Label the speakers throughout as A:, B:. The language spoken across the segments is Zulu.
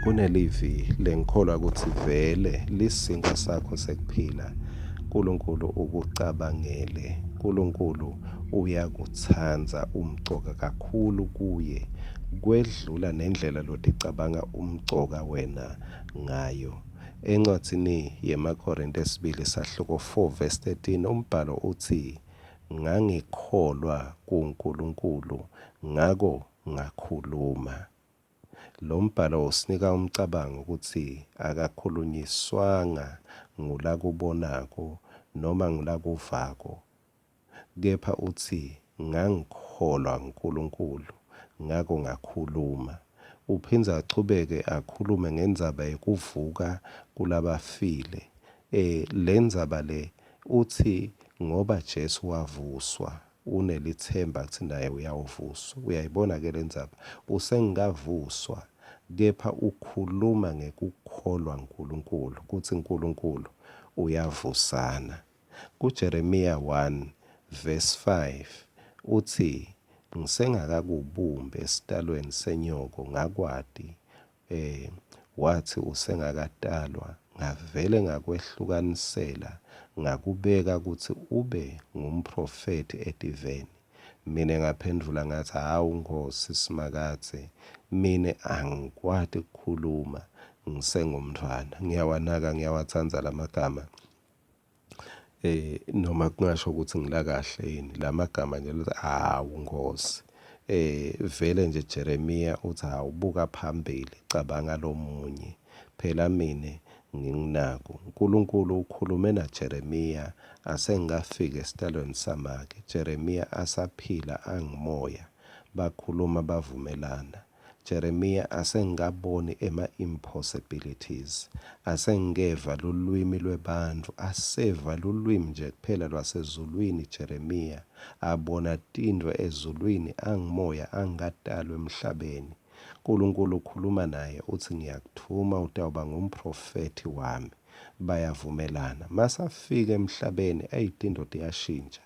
A: Kunelivi lengikholwa ukuthi vele lisinga sakho sekuphila. uNkulunkulu ukucabangele, uNkulunkulu uyakuthanza umcoka kakhulu kuye, kwedlula nendlela loticabanga umcoka wena ngayo. Encwadini yemaKorinte esibili sahluko 4 verse 13 umbhalo uthi, ngangikholwa kuNkulunkulu ngako ngakhuluma. Lo mbhalo usinika umcabango ukuthi akakhulunyiswanga ngulakubonako noma ngulakuvako, kepha uthi ngangikholwa kuNkulunkulu ngako ngakhuluma. Uphinza achubeke akhulume ngendzaba yokuvuka kulabafile. Le ndzaba le uthi ngoba Jesu wavuswa unelithemba kuthi naye uyawuvuswa. Uyayibona ke le ndzaba, usengavuswa kepha ukhuluma ngekukholwa kuNkulunkulu kuthi uNkulunkulu uyavusana. KuJeremiya 1 verse 5 uthi, ngisengakakubumbi esitalweni senyoko ngakwati, wathi usengakatalwa ngavele ngakwehlukanisela, ngakubeka ukuthi ube ngumprofeti etiveni. Mina ngaphendula ngathi, hawu Nkosi Simakadze, mina angikwati ukukhuluma ngisengumntwana. Ngiyawanaka, ngiyawatsanza lamagama. Noma kungasho ukuthi ngila kahle yini lamagama nje lokuthi hawu Nkosi. Vele nje Jeremiya uthi awubuka phambili, cabanga lomunye. Phela mina nginginako. uNkulunkulu ukhulume naJeremiya asengafika esitalweni samake. Jeremiya asaphila angimoya, bakhuluma bavumelana. Jeremiya asengaboni ema-impossibilities, asengeva lulwimi lwebantu, aseva lulwimi nje kuphela lwasezulwini. Jeremiya abona tindwe ezulwini, angimoya angatalwe emhlabeni. uNkulunkulu ukhuluma naye uthi ngiyakuthuma utawuba ngumprofeti wami. Bayavumelana. Masafika emhlabeni ayitindo tiyashintsha.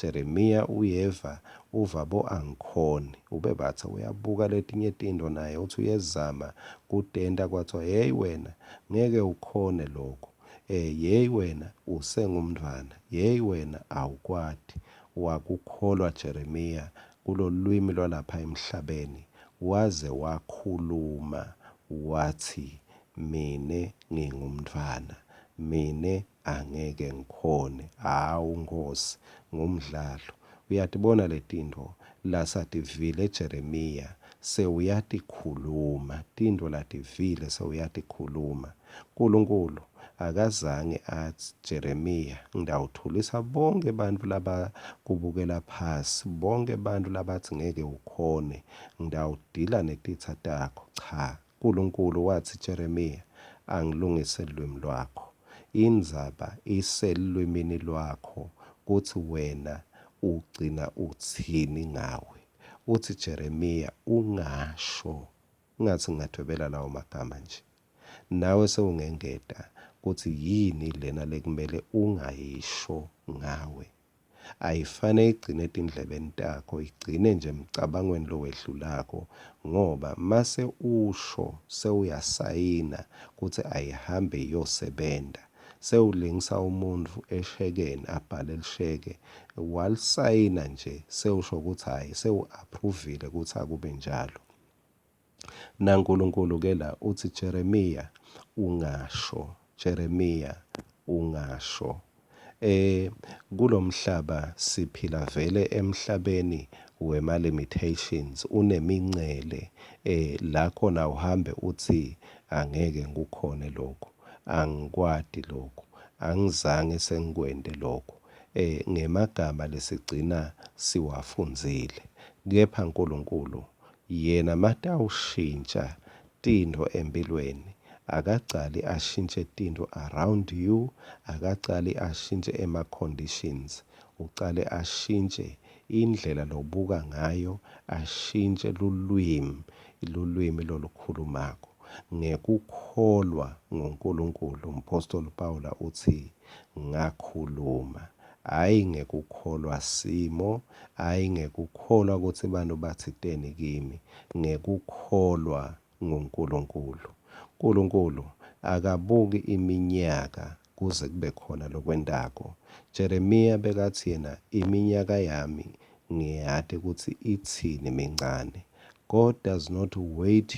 A: Jeremiya uyeva uvabo angikhoni, ube bathi uyabuka letinye tindo naye uthi uyezama kutenda kwathiwa hey wena ngeke ukhone lokho. Hey wena usengumntwana, hey wena awukwati. Wakukholwa Jeremiya kulolwimi lwalapha emhlabeni, waze wakhuluma wathi mine ngingumntwana, mine angeke ngikhone. Hawu Nkosi, ngumdlalo. Uyatibona letindo lasativile eJeremiya sewuyatikhuluma, tindo lativile sewuyatikhuluma. uNkulunkulu akazange athi Jeremiya ngidawuthulisa bonke abantu laba kubukela phasi, bonke abantu labathi ngeke ukhone, ngidawudila netitha takho. Cha, uNkulunkulu wathi Jeremiya angilungise ulwimi lwakho. Indzaba iselwimini lwakho kuthi wena ugcina uthini ngawe. Uthi Jeremiya ungasho, ungathi ngingadwebela lawo magama nje. Nawe sewungengeta kuthi yini lena lekumele ungayisho ngawe. Ayifane igcine etindlebeni takho, igcine nje emcabangweni lowedlulako, ngoba mase usho sewuyasayina kuthi ayihambe iyosebenta. Sewulingisa umuntu eshekeni abhale lisheke, walisayina nje sewusho ukuthi hayi sewu-approvile ukuthi akube njalo. uNkulunkulu ke la uthi Jeremiya ungasho, Jeremiya ungasho. Kulomhlaba siphila vele emhlabeni wema-limitations, unemincele la khona uhambe uthi angeke ngikukhone lokho, angikwati lokho, angizange sengikwende lokho. Ngemagama lesigcina siwafundzile. Kepha uNkulunkulu yena matawushintsha tindo empilweni, akacali ashintshe tindo around you, akacali ashintshe ema-conditions, ucale ashintshe indlela lobuka ngayo, ashintshe lulwimi lolukhulumako. Ngekukholwa nguNkulunkulu, umpostoli Pawula uthi ngakhuluma. Hhayi ngekukholwa simo, hhayi ngekukholwa ukuthi abantu bathiteni kimi, ngekukholwa nguNkulunkulu. uNkulunkulu akabuki iminyaka kuze kube khona lokwendako. Jeremiya bekathi yena iminyaka yami ngiyade ukuthi ithini mincane. God does not wait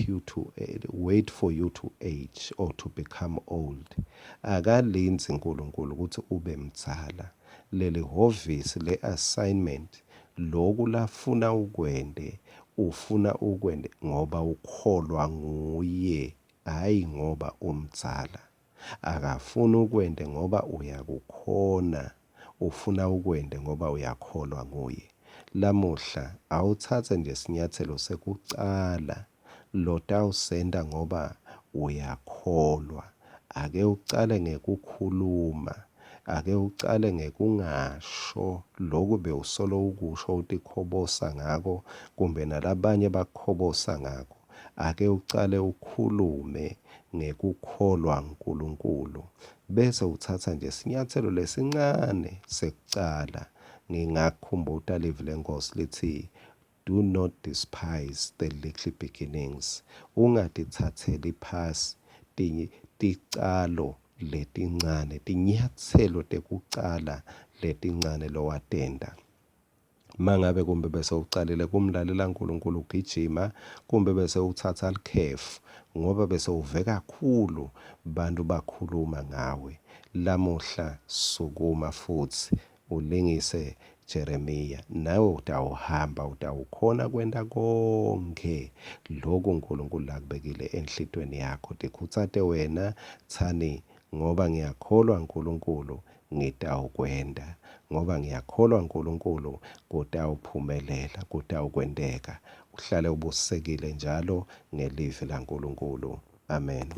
A: for you to age or to become old. Akalinzi uNkulunkulu ukuthi ube mdala. Leli hovisi le-assignment loku lafuna ukwende, ufuna ukwende ngoba ukholwa nguye, hhayi ngoba umdzala. Akafuni ukwende ngoba uyakukhona, ufuna ukwende ngoba uyakholwa nguye. Lamuhla awuthathe nje isinyathelo sekucala lotawusenda ngoba uyakholwa. Ake ucale ngekukhuluma, ake ucale ngekungasho lokhu bewusolo ukusho utikhobosa ngako kumbe nalabanye bakukhobosa ngako. Ake ucale ukhulume ngekukholwa uNkulunkulu, bese uthatha nje isinyathelo lesincane sekucala. Ngingakukhumbuta ilizwi leNkosi lithi, do not despise the little beginnings. Ungatithatheli phasi ticalo letincane, tinyathelo tekucala letincane lowatenda. Mangabe kumbe bese ucalile kumlalela uNkulunkulu ugijima, kumbe bese uthatha likhefu ngoba bese uve kakhulu bantu bakhuluma ngawe. Lamuhla sukuma futhi ulingise Jeremiya, nawe utawuhamba, utawukhona kwenta konke lokhu uNkulunkulu akubekile enhlitweni yakho. Tikhutsate wena thani, ngoba ngiyakholwa uNkulunkulu ngitawukwenda, ngoba ngiyakholwa uNkulunkulu kutawuphumelela, kutawukwendeka. Uhlale ubusekile njalo ngelizwi laNkulunkulu. Amen.